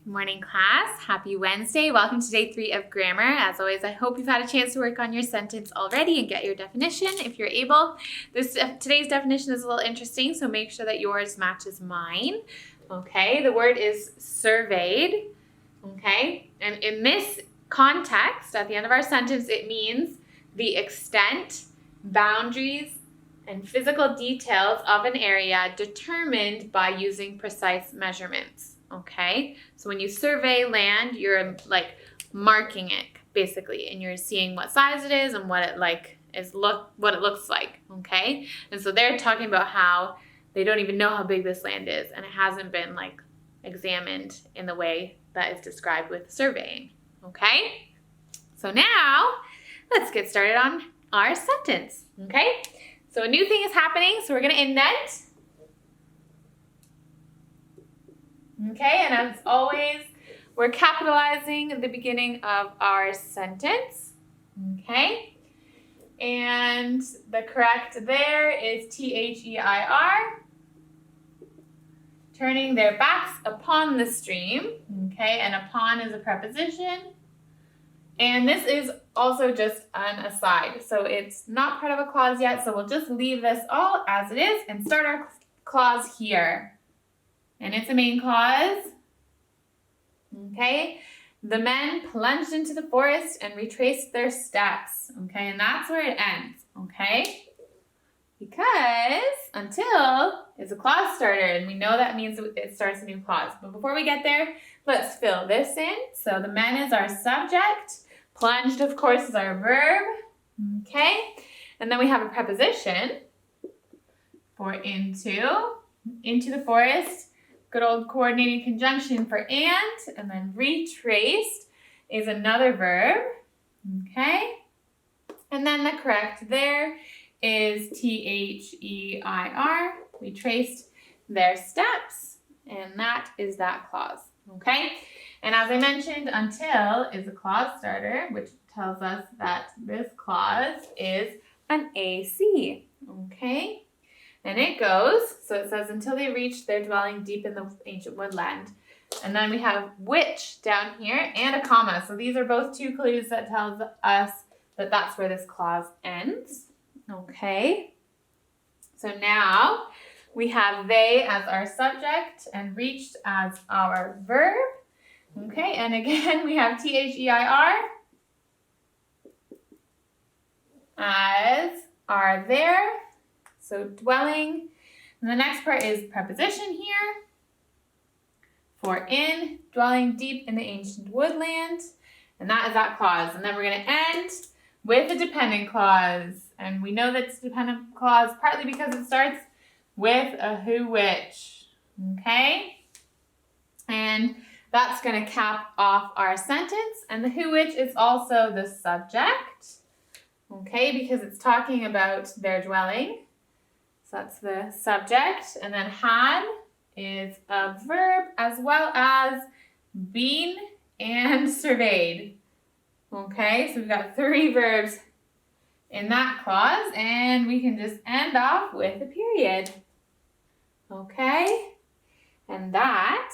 Good morning, class. Happy Wednesday. Welcome to day 3 of grammar. As always, I hope you've had a chance to work on your sentence already and get your definition if you're able. Today's definition is a little interesting, so make sure that yours matches mine. Okay, the word is surveyed. Okay, and in this context, at the end of our sentence, it means the extent, boundaries, and physical details of an area determined by using precise measurements. Okay, so when you survey land, you're like marking it basically, and you're seeing what size it is and what it looks like. Okay, and so they're talking about how they don't even know how big this land is, and it hasn't been like examined in the way that is described with surveying. Okay, so now let's get started on our sentence. Okay, so a new thing is happening, so we're going to indent. Okay, and as always, we're capitalizing the beginning of our sentence. Okay, and the correct there is T-H-E-I-R, turning their backs upon the stream. Okay, and upon is a preposition. And this is also just an aside, so it's not part of a clause yet, so we'll just leave this all as it is and start our clause here. And it's a main clause. Okay, the men plunged into the forest and retraced their steps. Okay, and that's where it ends. Okay, because until is a clause starter, and we know that means it starts a new clause. But before we get there, let's fill this in. So the men is our subject. Plunged, of course, is our verb. Okay, and then we have a preposition for into the forest. Good old coordinating conjunction for and then retraced is another verb. Okay, and then the correct there is T-H-E-I-R. Retraced their steps, and that is that clause. Okay, and as I mentioned, until is a clause starter, which tells us that this clause is an AC. Okay, and it goes, so it says, until they reach their dwelling deep in the ancient woodland. And then we have which down here and a comma. So these are both two clues that tells us that that's where this clause ends. Okay, so now we have they as our subject and reached as our verb. Okay, and again we have T-H-E-I-R as our there. So dwelling. And the next part is preposition here for in, dwelling deep in the ancient woodland. And that is that clause. And then we're going to end with a dependent clause. And we know that it's a dependent clause partly because it starts with a who, which. Okay? And that's going to cap off our sentence. And the who, which is also the subject. Okay? Because it's talking about their dwelling. So that's the subject. And then had is a verb as well as been and surveyed. Okay, so we've got 3 verbs in that clause, and we can just end off with a period. Okay, and that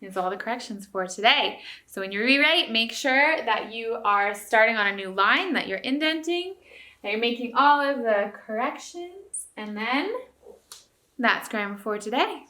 is all the corrections for today. So when you rewrite, make sure that you are starting on a new line, that you're indenting, that you're making all of the corrections. And then that's grammar for today.